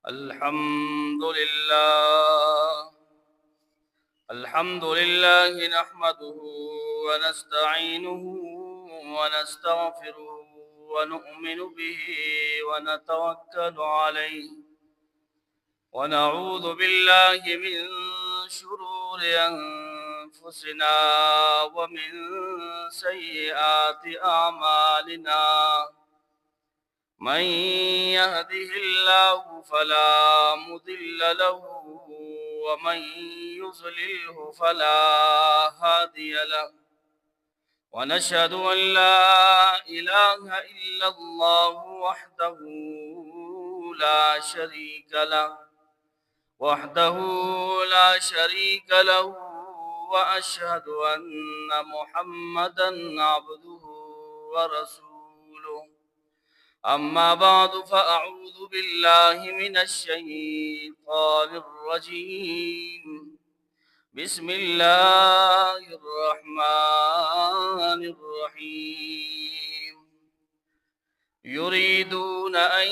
الحمد لله نحمده ونستعينه ونستغفره ونؤمن به ونتوكل عليه ونعوذ بالله من شرور أنفسنا ومن سيئات أعمالنا من يهده الله فلا مضل له ومن يضلله فلا هادي له ونشهد أن لا إله إلا الله وحده لا شريك له وأشهد أن محمدا عبده ورسوله أما بعد فأعوذ بالله من الشيطان الرجيم بسم الله الرحمن الرحيم يريدون أن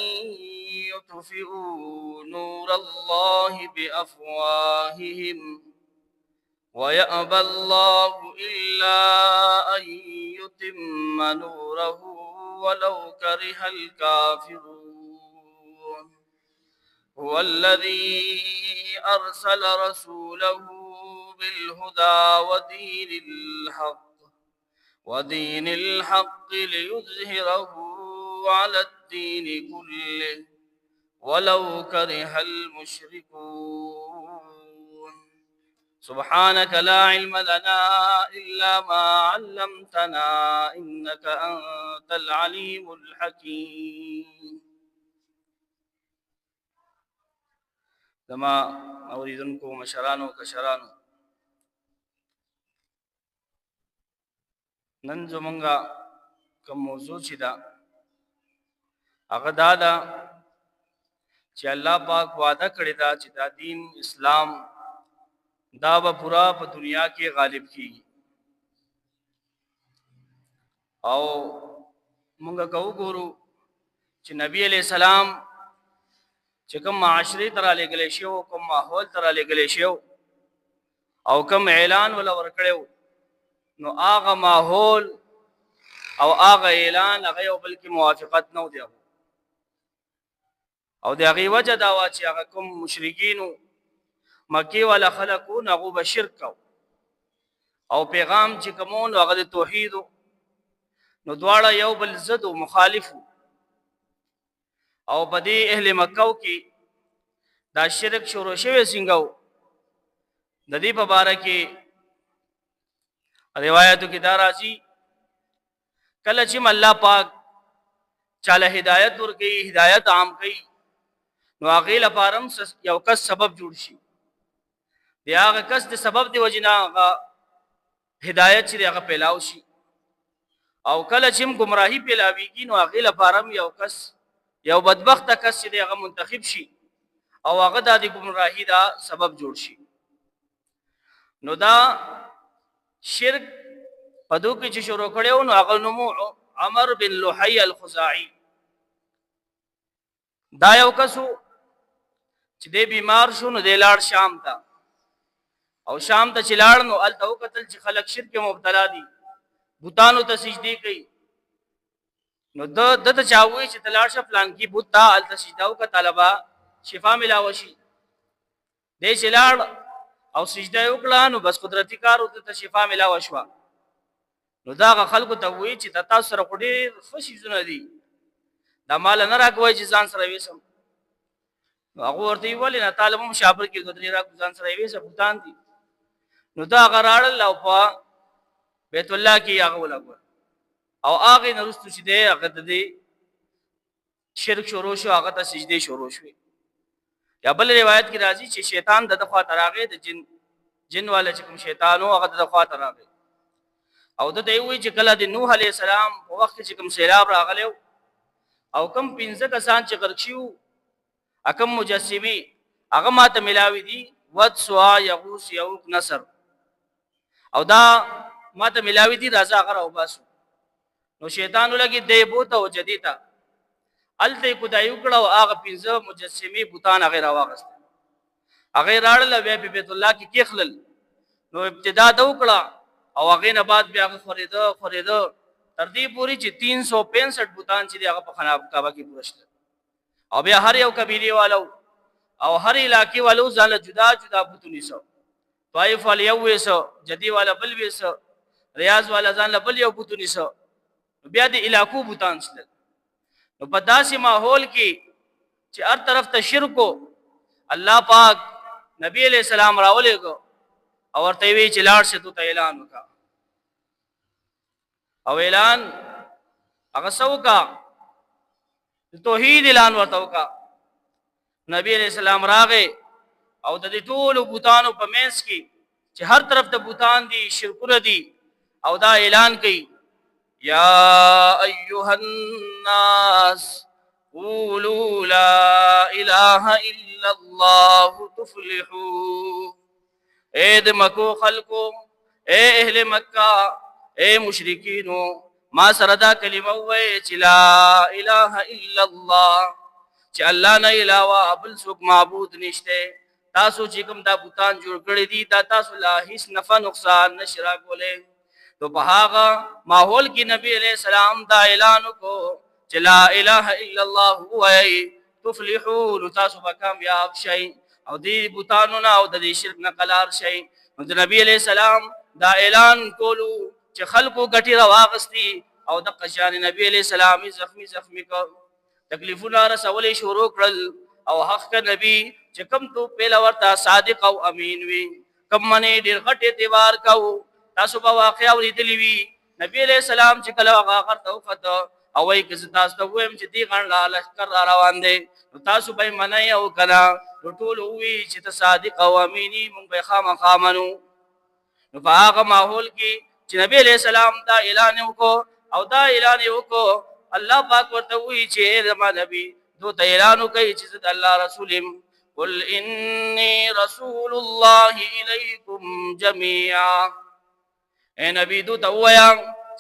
يطفئوا نور الله بأفواههم ويأبى الله إلا أن يتم نوره ولو كره الكافرون هو الذي أرسل رسوله بالهدى ودين الحق ليظهره على الدين كله ولو كره المشركون سبحانك لا علم لنا إلا ما علمتنا إنك أنت العليم الحكيم لما أريدنكم مشرانو كشرانو ننزو منغا کم موضوع چی دا اغدا دا چی اللہ پاک وعدہ کردی دا چی دا دین اسلام دا با پورا پا دنیا کے غالب کی او منگا کہو گورو چی نبی علیہ السلام چی کم معاشری ترہ لے گلے شیو کم ماحول ترہ لے گلے شیو او کم اعلان والا ورکڑیو نو آغا ماحول او آغا اعلان اغیو بلکی موافقت نو دیو او دی اغی وجہ داوا چی اغا کم مشرکینو مکی والا خلقو نغو بشرکو او پیغام چی کمون اغا دی توحیدو نو دوارا یو بل زدو مخالفو او بدی اہل مکو کی دا شرک شروع شوی سنگو دا دی پا بارکی روایتو کی دارا چی کل چیم اللہ پاک چالا ہدایت ور گئی ہدایت عام گئی نو آغیل پارم یو کس سبب جوڑ شی دی آغا کس دی سبب دی وجنا آغا ہدایت چی دی آغا پیلاو شی او کل چیم گمراہی پیلاوی گی نو آغیل پارم یو بدبخت کس چی دی آغا منتخب شی او آغا دا دی گمراہی دا سبب جوڑ شی نو دا شرک پدو کی چی شروع کڑیو نو اغل نمو عمر بن لحی الخزاعی دا یو کسو چی دے بیمار شو نو دے لار شام تا او شام تا چی لار نو التاو قتل چی خلق شرک مبتلا دی بوتانو تا سجدی کئی نو دا چاہوئی چی تلار شا فلان کی بوتا التا سجداو کا طالبا شفا ملاوشی دے چی لار او سجدہ اکلا نو بس قدرتی کارو تا شفا ملاوشوا نو دا خلکو ته وی چې تاسو سره ډېر خوشي زونه دي دا مال نه راکوي چې ځان سره وېسم نو هغه ورته ویل نه طالب مشابر کې غدري را ځان سره وېسه بوتان دي نو دا غراړل او په بیت الله کې هغه ولګو او هغه نرستو چې دی هغه د شرک شروع شو هغه ته سجده شروع شو یا بل روایت کې راځي چې شیطان د دغه طرغه د جن والے چې کوم شیطانو هغه د دغه طرغه او د دوی چې کله د نوح علی السلام په وخت چې کوم سیلاب راغلو او کوم پنځه کسان چې غرق شو اکم مجسمی هغه ماته ملاوي دي ود سوا یغوس یوق نصر او دا ماته ملاوي دي راځه هغه او باسو نو شیطان لګي دی بوته او جدیتا الته خدای وکړه او هغه 15 مجسمه بوتان هغه راوغست هغه راړل بیا په بیت الله کې کېخلل نو ابتدا د وکړه او هغه نه بعد بیا خریده تر دې پوری چې 365 بوتان چې هغه په خراب کعبه کې پوښتل او بیا هر یو قبيله والو او هر علاقې والو ځاله جدا جدا بوتونی سو طائف ول یو وسو جدي والا بل وسو ریاض والا ځان بل یو بوتونی سو بیا د علاقو بوتان سل نو په داسې ماحول کې چې هر طرف ته شرک الله پاک نبی علیہ السلام راولېګو او ورته وی چې لاړ شه ته اعلان وکا او اعلان هغه سوکا توحید اعلان ورته وکا نبی علیہ السلام راغې او د دې ټول بوتانو په منځ کې چې هر طرف ته بوتان دي شرکونه دي او دا اعلان کوي یا ایها الناس قولوا لا اله الا الله تفلحوا اے د مکو خلقو اے اهل مکہ اے مشرکینو ما سره دا کلمه وای چې لا اله الا الله چې الله نه علاوه بل څوک معبود نشته تاسو چې کوم دا بوتان جوړ کړی دي دا تاسو لا هیڅ نفع نقصان نشرا کولې تو په هغه ماحول کې نبی علیہ السلام دا اعلان وکړو چې لا اله الا الله وای تفلحون تاسو به کامیاب شئ او دې بوتانو نه او د شرک نه قلار شئ نو د نبی علیہ السلام دا اعلان کولو چې خلکو ګټي راواغستي او د قشان نبی علیہ السلام زخمی کو تکلیفونه رسولې شروع کړل او حق نبی چې کم تو پیلا ورته صادق او امین وي کم منی ډیر غټ اعتبار کو تاسو په واقعا ورېدلی وی نبی علیہ السلام چې کله هغه غرته وخته او وای که تاسو ته وایم چې دی غن لا لشکر را روان دي تاسو به منای او کنا ټول وی چې ته صادق او امینی مونږ به خامخامنو نو په هغه ماحول کې چې نبی علیہ السلام دا اعلان وکړو او دا اعلان وکړو الله پاک ورته وی چې زما نبی دو ته اعلان کوي چې الله رسولم قل انی رسول الله الیکم جميعا اے نبی دو ته وایا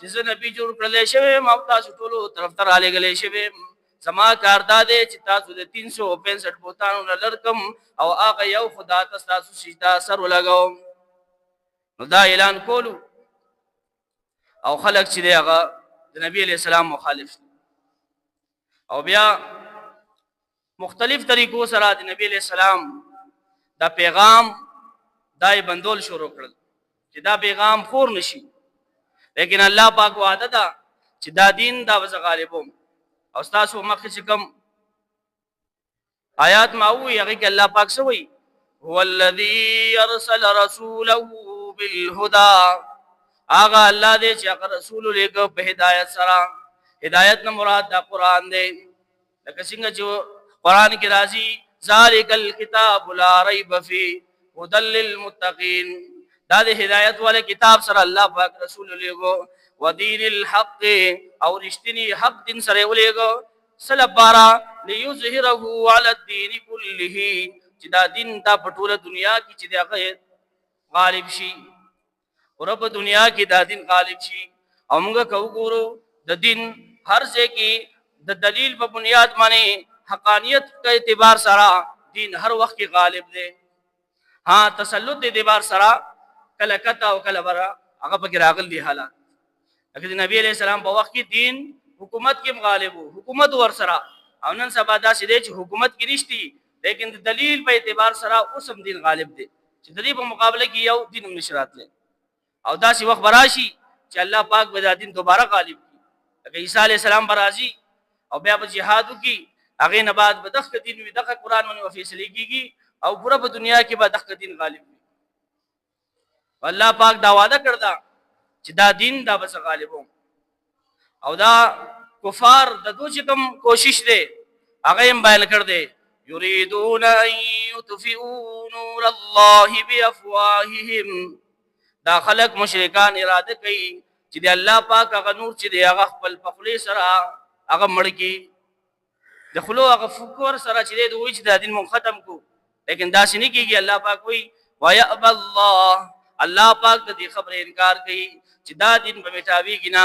چې نبی جوړ کړل شوی ما تاسو ټول طرف ته را لګلې شوی زما کار دا دی چې تاسو د 365 بوتانو لړکم او هغه یو خدا تاسو سجدا سر ولګاو نو دا اعلان کولو او خلق چې دی هغه د نبی علیہ السلام مخالف او بیا مختلف طریقو سره د نبی علیہ السلام دا پیغام دای بندول شروع کړل چې دا پیغام خور نشي لیکن الله پاک وعده دا چې دا دین دا وز غالبوم او تاسو مخکې چې کوم آیات ما وی هغه کې الله پاک سوئی هو الذی ارسل رسوله بالهدى اغه الله دې چې هغه رسول لګو په هدایت سره هدایت نه مراد دا قران دی لکه څنګه چې قران کې راځي ذالک الکتاب لا ریب فیه هدى للمتقین دا د هدایت والے کتاب سره الله پاک رسول لګو ودین الحق او رښتینی حق دین سره ولګو سلبارا ليظهره على الدين كله چې دا دین تا پټوله دنیا کې چې دا غالب شي رب دنیا کې دا دین غالب شي او موږ کو ګورو د دین هر ځای کې د دلیل په بنیاد باندې حقانیت په اعتبار سره دین هر وخت کې غالب دی ها تسلط د اعتبار سره کله کته او کله برا هغه په راغل دی حالات لکه نبی علیہ السلام په وخت کې دین حکومت کې غالب وو حکومت ور سره او نن سبا دا سې چې حکومت کې نشتی لیکن د دلیل په اعتبار سره اوسم دین غالب دی چې د دې په مقابله کې یو دین نشرات لري او دا سی وخت براشي چې الله پاک به دین دوباره غالب کړي لکه عیسی علیہ السلام برازي او بیا په جهاد کې هغه نه بعد به دغه دین وي دغه قران باندې فیصله کیږي او پوره په دنیا کې به دغه دین غالب وي الله پاک دا وعده کړدا چې دا دین دا بس غالبو او دا کفار د دوی کوم کوشش دی هغه هم بیان کړ دی یریدون ان یطفئوا نور الله بافواههم دا خلق مشرکان اراده کوي چې د الله پاک هغه نور چې دی هغه خپل پخلی سره هغه مړ کی د خلو هغه فکر سره چې دوی چې د دین مون ختم کو لیکن دا شنی کیږي الله پاک وی ويأب الله پاک د دې خبره انکار کوي چې دا دین په میټاوی کینا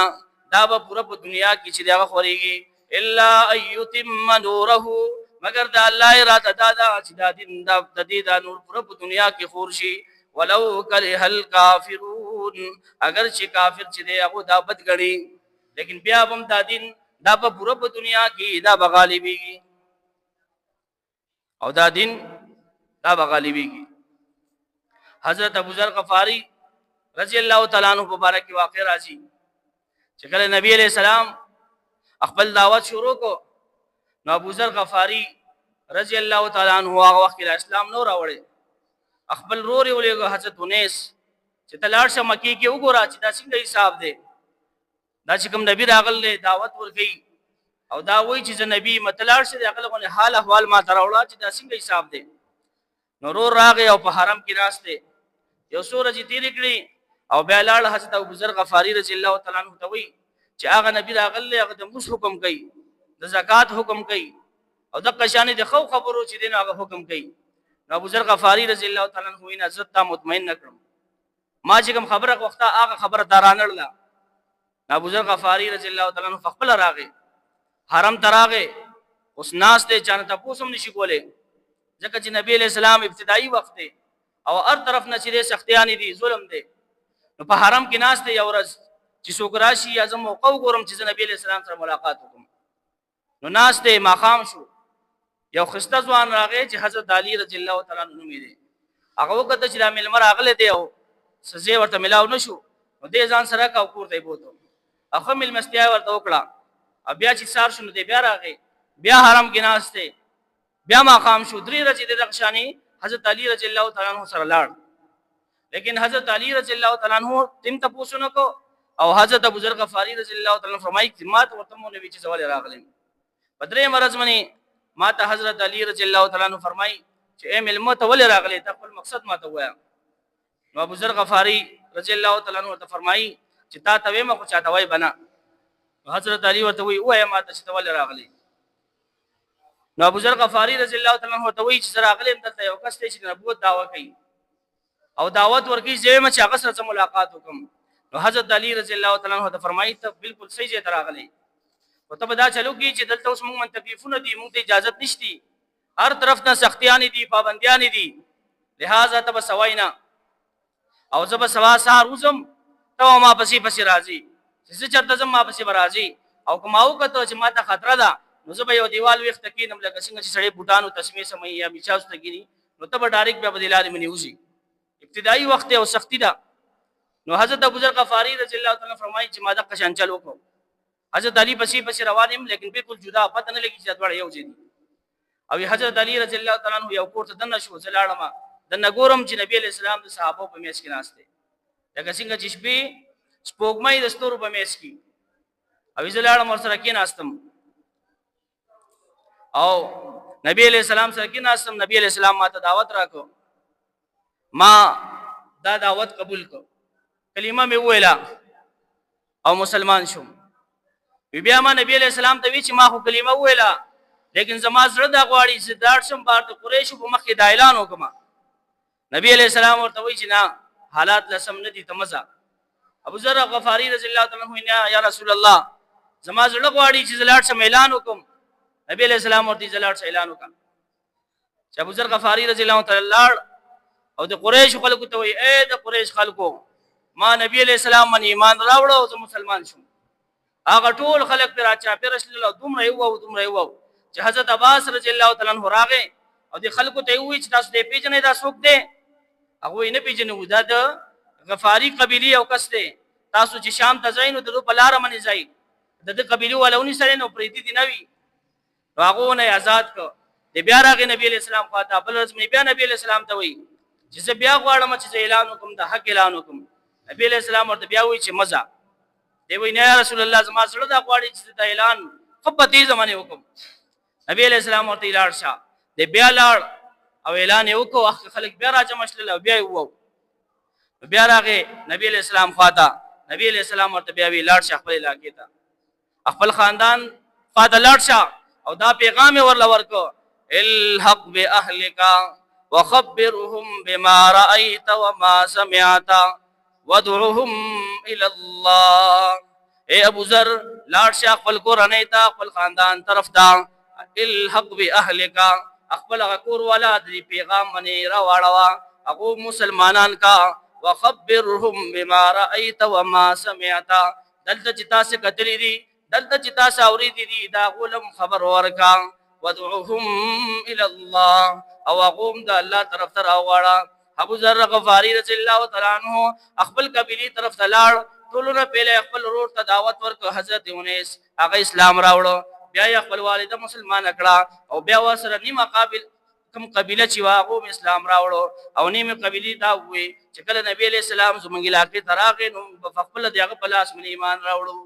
دا به پوره په دنیا کې چې دا خوريږي الا ان يتم نوره مگر دا الله اراده دا چې دا دین د دې دا نور پر دنیا کې خور شي ولو کرہ الکافرون اگر چې کافر چې دی هغه دا بد غړي لیکن بیا هم دا دین دا په پوره دنیا کې دا بغالبيږي او دا دین دا بغالبيږي حضرت ابو ذر غفاری رضی الله تعالی عنہ مبارک واقع راځي چې کله نبی علیہ السلام خپل دعوت شروع کو نو ابو ذر غفاری رضی الله تعالی عنہ هغه وخت اسلام نو راوړي خپل روري ولېګو حضرت انیس چې تلاړ شه مکی کې وګورا چې دا څنګه حساب دی دا چې کوم نبی راغله دعوت ورکړي او دا وایي چې نبی متلاړ شه هغه حال احوال ما تراوړه چې دا څنګه حساب دی نو رور راغی او په حرم کې راسته یو سورج تیرې کړی او بیا لاړ حضرت ابو ذر غفاری رضی الله تعالی عنہ ته وایي چې هغه نبی راغله هغه د موس حکم کوي د زکات حکم کوي او د قشانه د خو خبرو چې دین هغه حکم کوي نو ابو ذر غفاری رضی الله تعالی عنہ وینا عزت ته مطمئن نکړم ما چې کوم خبره وخته هغه خبره دارانړله ابو ذر غفاری رضی الله تعالی عنہ خپل راغی حرم تراغه اوس ناس ته چانه تاسو هم نشي کوله ځکه چې نبی علیہ السلام ابتدایي وخت او هر طرف نه چې سختیان دي ظلم دي نو په حرم کې ناس ته یو ورځ چې څوک راشي اعظم موقع وګورم چې نبی علیہ السلام سره ملاقات وکم نو ناس ته ماقام شو یو خسته ځوان راغی چې حضرت علی رضی الله تعالی عنہ نوم یې هغه وخت چې رامل مر اغله دی او سزه ورته ملاو نشو نو دې ځان سره کا کور ته بوته هغه مل مستیا ورته وکړه بیا چې سار شنو دی بیا راغی بیا حرم کې ناس ته بیا ماقام شو درې ورځې د رخصانی حضرت علی رضی الله تعالی عنہ سره لاړ لیکن حضرت علی رضی الله تعالی عنہ تم ته پوښتنه کو او حضرت ابو ذر غفاری رضی الله تعالی عنہ فرمایي چې ما ته ورته مونږ چې سوال راغلی بدرې مرز منی ما ته حضرت علی رضی الله تعالی عنہ فرمایي چې اے ملمو ته ول راغلی ته خپل مقصد ما ته وایا نو ابو ذر غفاری رضی الله تعالی عنہ ته فرمایي چې تا ته ما خو چاته وای بنا حضرت علی ورته وی وای ما ته چې ول راغلی نو ابو ذر غفاری رضی الله تعالی عنہ ته وی چې راغلی دلته یو کس ته چې نبوت دعوا کوي او دعوت ورکی چې چې هغه سره ملاقات وکم نو حضرت علی رضی الله تعالی عنہ ته فرمایي ته بالکل صحیح ځای ته راغلی او ته دا چلو کی چې دلته اوس موږ تکلیفونه دي موږ ته اجازه نشتی هر طرف نه سختیان دي پابندیان دي لہذا تب سواینا او زب سوا سار وزم ته ما پسې راځي چې چرته زم ما پسې راځي او کماو کته چې ما ته خطر ده نو زب یو دیوال وخت کې نم لکه څنګه چې سړی بوټانو تسمې سمې یا میچاوس تګینی نو ته ډایرکټ به بدلال منی وځي ابتدایي وخت او سختی ده نو حضرت ابو ذر غفاری رضی الله تعالی فرمایي چې ما د قشان چلو کو حضرت علی پسې روانم لیکن بالکل جدا پته نه لګی چې دا یو ځای دي او حضرت علی رضی الله تعالی عنہ یو کوړه دنه شو زلاړما د نګورم چې نبی علیہ السلام د صحابه په میس کې ناشته لکه څنګه چې شپې سپوږمۍ د ستورو په میس کې او زلاړم سره کې ناستم او نبی علیہ السلام سره کې ناستم نبی علیہ السلام ما ته دعوت راکو ما دا دعوت قبول کو کلمه می ویلا او مسلمان شوم بیا ما نبی علیہ السلام ته وی چې ما خو کلمه ویلا لیکن زما زړه دا غواړي چې دار شم بار د قریش په مخ کې د اعلان وکما نبی علیہ السلام ورته وی چې نه حالات لسم ندي تمزا ابو ذر غفاری رضی الله تعالی عنہ یا رسول الله زما زړه غواړي چې زلاړ شم اعلان وکم نبی علیہ السلام ورته زلاړ شم اعلان وکم چې ابو ذر غفاری رضی الله تعالی او د قریش خلکو ته وی اے د قریش خلکو ما نبی علیہ السلام من ایمان راوړ او زه مسلمان شوم هغه ټول خلک پر اچا پر رسول الله دومره یو چې حضرت عباس رضی الله تعالی عنہ راغه او د خلکو ته وی چې تاسو دې پیژنې دا څوک دی هغه نه پیژنې دا د غفاری قبیله او کس دی تاسو چې شام ته ځئ نو د په لار باندې ځئ د قبیله ولونی سره نو پریتی دی نوی هغه نه آزاد کو د بیا راغه نبی علیہ السلام خاطه بل رسم بیا نبی علیہ السلام ته وی چې بیا غواړم چې اعلان وکم د حق اعلان وکم نبی علیہ السلام ورته بیا وی چې مزه دی وی نه رسول الله زما سره دا غواړي چې د اعلان خپتي زمانه وکم نبی علیہ السلام ورته لاړ شه د بیا لاړ او اعلان وکاو اخ خلک بیا راځه مشل بیا وو بیا راغه نبی علیہ السلام خاطه نبی علیہ السلام ورته بیا وی لاړ شه خپل علاقې ته خپل خاندان خاطه لاړ شه او دا پیغام ورل ورکو الحق باهلک وخبرهم بما رأيت وما سمعت وادعهم الى الله اے ابو ذر لاړ شه خپل کورنۍ ته خپل خاندان طرف ته الحق باهلک خپل کور والا د پیغام باندې را واړوا هغه مسلمانان کا وخبرهم بما رايت وما سمعت دلته چې تاسو کتلې دي دلته چې تاسو اورېدې دي دا غولم خبر ورکا ودعوهم الى الله او قوم د الله طرف ته راوړه ابو ذر غفاری رضی الله تعالی عنہ خپل قبیله طرف ته لاړ ټولونه پیله خپل ورور ته دعوت ورکړه حضرت انیس هغه اسلام راوړو بیا خپل والده مسلمان کړه او بیا وسره نیمه قابل کوم قبیله چې واغو اسلام راوړو او نیمه قبیله دا وې چې کله نبی علیہ السلام زمونږ علاقې تراغې نو خپل دغه پلاس من ایمان راوړو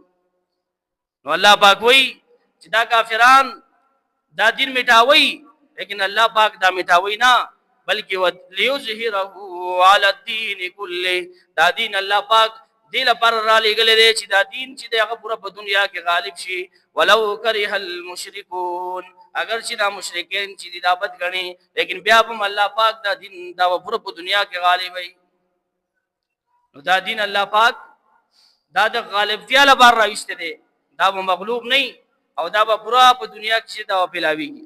نو الله پاک وی چې دا کافران دا دین میټاوي لیکن الله پاک دا میټاوي نه بلکې ليظهره على الدين كله دا دین الله پاک دل پر را لګلې دي چې دا دین چې دغه پوره په دنیا کې غالب شي ولو کرہ المشركون اگر چې دا مشرکین چې دا بد غني لیکن بیا هم الله پاک دا دین دا پوره په دنیا کې غالب وي نو دا دین الله پاک دا د غالبتیا لپاره راوښته دي دا به مغلوب نه او دا به پورا په دنیا کې دا پلاویږي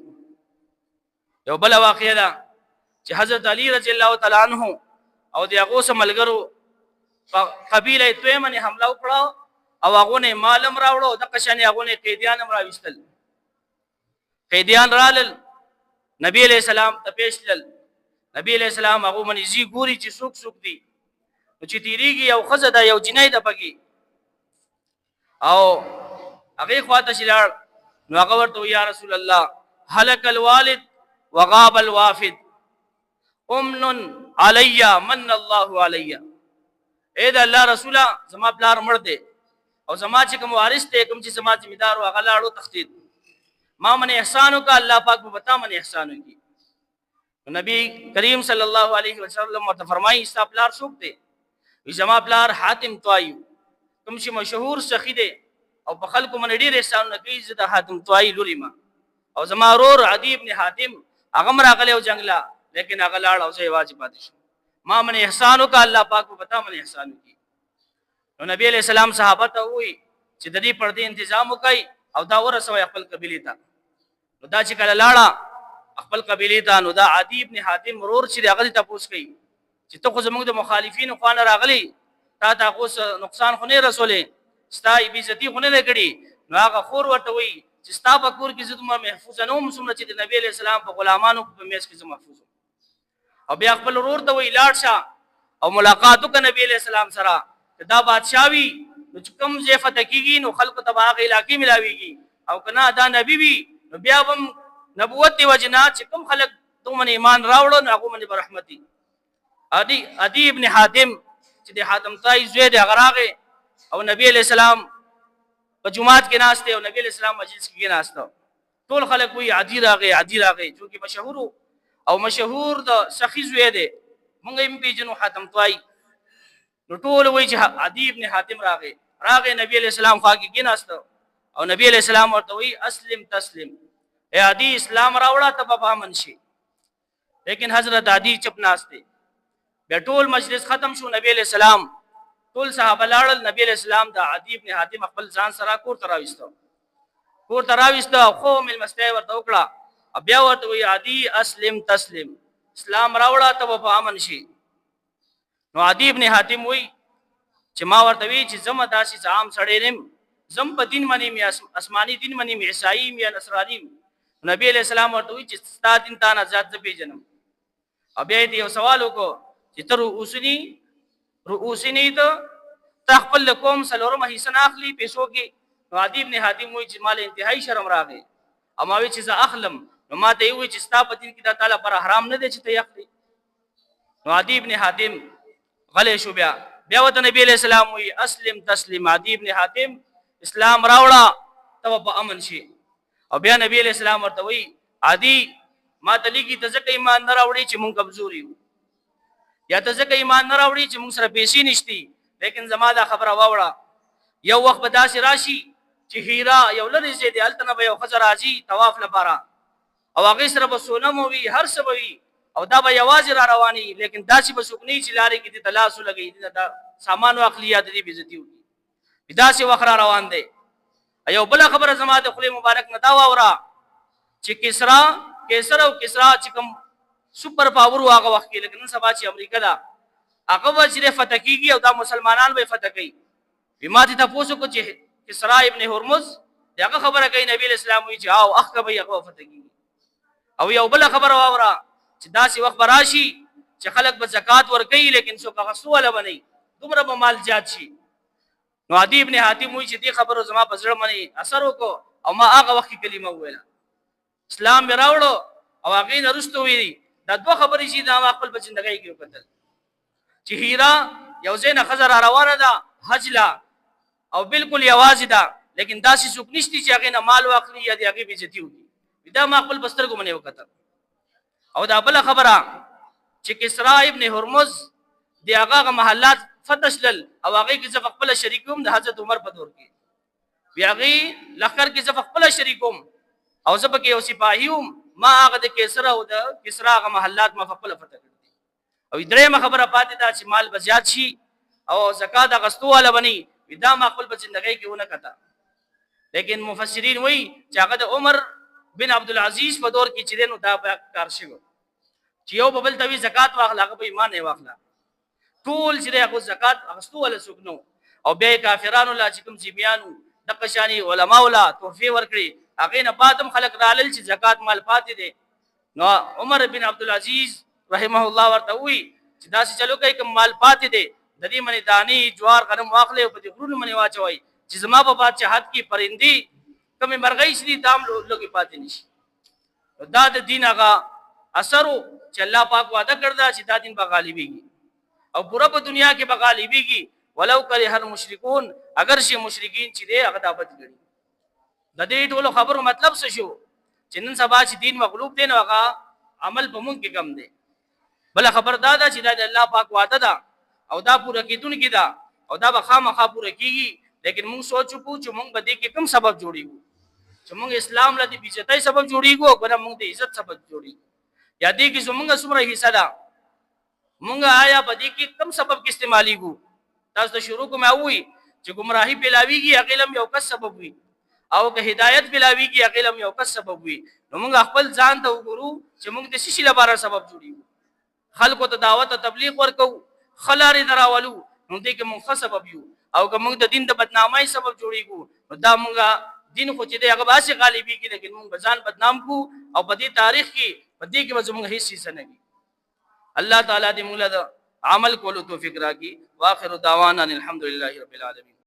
یو بل واقعه ده چې حضرت علی رضی الله تعالی عنہ او دغه سملګرو قبیله تویمه نه حمله وکړه او هغه نه مالم راوړو د قشنه هغه نه قیدیان راوستل قیدیان رالل نبی علیہ السلام ته پیشل نبی علیہ السلام هغه منی زی ګوري چې سوک سوک دي نو چې تیریږي یو خزه ده یو جنۍ ده پکې او هغه خواته شلار نو هغه ورته یا رسول الله هلك الوالد وغاب الوافد امن علی من الله علی اے دا الله رسوله زما پلار مړ دی او زما چې کوم وارث ته کوم چې زما ذمہدار او هغه لاړو تخدید ما من احسانو کا الله پاک په بتا من احسانو کی نبی کریم صلی الله علیه وسلم ورته فرمایي استا پلار څوک دی زما پلار حاتم طایی کوم چې مشهور سخی دی او په خلکو من ډیر احسان کوي زه د حاتم طایی لوري ما او زما رور عدی ابن حاتم هغه راغلی او جنگلا لیکن هغه لاړ او زه واجب پاتې شم ما من احسانو کا الله پاک په بتا من احسانو کی نو نبی علیہ السلام صحابه ته وی چې د دې پردې تنظیم وکای او دا ورسوي خپل قبیله ته نو دا چې کله لاړه خپل قبیله ته نو دا عدی ابن حاتم مرور چې هغه ته پوښ کوي چې ته خو زموږ د مخالفینو خوانه راغلی تا ته اوس نقصان خو نه رسولې ستا عزت خو نه کړي نو هغه خور ورته وی چې ستا په کور کې عزت ما محفوظ نه وم سمره چې د نبی علیہ السلام په غلامانو په میس کې محفوظ او بیا خپل ورور ته وی لاړ شه او ملاقات وکړه نبی علیہ السلام سره دا بادشاہوي نو کوم ځای فتح کیږي نو خلق ته هغه علاقې ملاويږي او کنا دا نبی وي نو بیا هم نبوت دی وجنا چې کوم خلق دومره ایمان راوړو نو هغه باندې برحمتي عدی ابن حاتم چې د حاتم طایی زوی دی غراغه او نبی علیہ السلام په جمعات کې ناشته او نبی علیہ السلام مجلس کې ناشته ټول خلق وی عدی راغه جو کې مشهور او مشهور د سخی زوی دی مونږ یې پیژنو حاتم طایی نو ټول وی چې عدی ابن حاتم راغه نبی علیہ السلام خوا کې ناشته او نبی علیہ السلام ورته وی اسلم تسلم اے عدی اسلام راوړه ته په امن شي لیکن حضرت عدی چپ ناشته بیا ټول مجلس ختم شو نبی علیہ السلام ټول صحابه لاړل نبی علیہ السلام د عدی ابن حاتم خپل ځان سره کور تراويسته خو مل مسته ورته وکړه بیا ورته وی عدی اسلم تسلم اسلام راوړه ته په امن شي نو عدی ابن حاتم وی چې ما ورته وی چې زم داسې عام سړی نیم زم په دین باندې می آسمانی دین باندې می عیسائی می نصرانی نبی علیہ السلام ورته وی چې ستا دین تا نه ذات پیژنم بیا دې یو سوال وکړو چې تر رؤوسنی ته خپل قوم سلورمه حصہ اخلي پیسو کې عدی ابن حاتم وی چې مال انتهایی شرم راغی اما وی چې زه اخلم نو ما ته وی چې ستا په دین کې د تعالی پر حرام نه دي چې ته اخلي نو عدی ابن حاتم غلی شو بیا وته نبی علیہ السلام وی اسلم تسلیم عدی ابن حاتم اسلام راوړه ته په امن شي او بیا نبی علیہ السلام ورته وی عدی ما ته لګي ته ځکه ایمان نه راوړي چې مونږ کمزوري یو یا ته ځکه ایمان نه راوړي چې مونږ سره پیسې نشتی لیکن زما دا خبره واوړه یو وخت به داسې راشي چې هیرا یو لری زی دی التنه به یو خزر راځي طواف لپاره او هغه سره به سونم وي هر څه وي او دا به یوازې را رواني لیکن داسې به سکني چې لارې کې د تلاسو لګي دا سامان واخلي یا د دې بیزتی وي داسې وخت را روان دی ایو بل خبره زما د خلی مبارک نه دا واورا چې کیسر او کسرا چې کوم سپر پاور واغه وخت کې، لیکن سبا چې امریکا دا هغه به چې فتح کیږي او دا مسلمانان به فتح کوي. بما ته تاسو کو چې کسرا ابن هرمز دغه خبره کوي نبی اسلام وی چې او اخ به هغه فتح کیږي. او یو بل خبره واورا چې داسې وخت براشي چې خلک به زکات ورکوي لیکن څوک هغه سواله بنئ، دومره به مال زیات شي. نو عدی ابن حاتم وی چې دې خبرو زما په زړه باندې اثر وکړو او ما هغه وخت کلمه وویله، اسلام می راوړو او هغه نه رستو وی. دا دوه خبرې چې دا خپل په ژوندۍ کې وکړل چې هیرا یو ځای خزر روانه ده حج لا او بالکل یوازې ده، لیکن داسې څوک نشته چې هغه نه مال واخلي یا د هغه بیزتی وکړي. دا ما خپل بستر کو باندې وکړل. او دا بل خبره چې کسرا ابن هرمز د هغه محلات فتشل او هغه کې ځف خپل شریکوم د حضرت عمر په دور کې بیا هغه لخر کې ځف خپل شریکوم او زب کې او سپاهیوم ما هغه د کسرا او د کسرا هغه محلات ما خپل فتح کړی. او درېمه خبره پاتې ده چې مال بزیات شي او زکات غستو والا بني دا ما خپل په ژوندۍ کې ونه کته. لیکن مفسرین وایي چې هغه د عمر بن عبد العزيز په دور کې چې دینو دا کار شوی چې یو بل توی زکات واخلا هغه به ایمان نه واخلا ټول چې هغه زکات اغستو ولا سګنو او بیا کافرانو لا چې کوم زیبیانو د قشانی علما ولا توفی ورکړي هغه نه بعدم خلق رالل چې زکات مال پاتې دي. نو عمر بن عبد العزيز رحمه الله ورته وی چې دا چې چلو کوي کوم مال پاتې دي د دې منی دانی جوار غنم واخلې او په دې غرونو منی واچوي چې زما په بادشاہت کې پرندي کومه مرغۍ شې دام لوګي پاتې نشي. دا د دین هغه اثر چې الله پاک وعده کړدا چې دا دین به غالبيږي او پورا په دنیا کې به غالبيږي ولو کله هر مشرکون اگر شي مشرکین چې دی هغه دعوت لري. د دې ټولو خبرو مطلب څه شو چې نن سبا چې دین مغلوب دي نو هغه عمل په مونږ کې کم دی. بل خبر دا چې دا د الله پاک وعده ده او دا پوره کیدونکې ده او دا به خامخا پوره کیږي. لیکن مونږ سوچو چې مونږ به دې کې کوم سبب جوړیږو چې مونږ اسلام لدی بیزتای سبب جوړیږو او کنه مونږ د عزت سبب جوړیږو. یا دې کې زمونږ څومره حصہ ده مونږ آیا په دې کې کوم سبب کې استعماليږو. تاسو ته شروع کوم اووي چې گمراهي پلاویږي عقلم یو کس سبب وي او که هدایت پلاویږي عقلم یو کس سبب وي. نو مونږ خپل ځان ته وګورو چې مونږ د شي لپاره سبب جوړیږو. خلکو ته دعوت او تبلیغ ورکو خلاري دراولو نو دې کې مونږ سبب یو او که مونږ د دین د بدنامۍ سبب جوړیږو نو دا مونږه دین خو چې هغه باسي غالبي کې لیکن مونږ ځان بدنام کو او په دې تاریخ کې په دې کې زموږ هیڅ حصہ نه وي. الله تعالی دې موږ له عمل کولو توفیق راکړي. واخر دعوانا الحمدلله رب العالمین.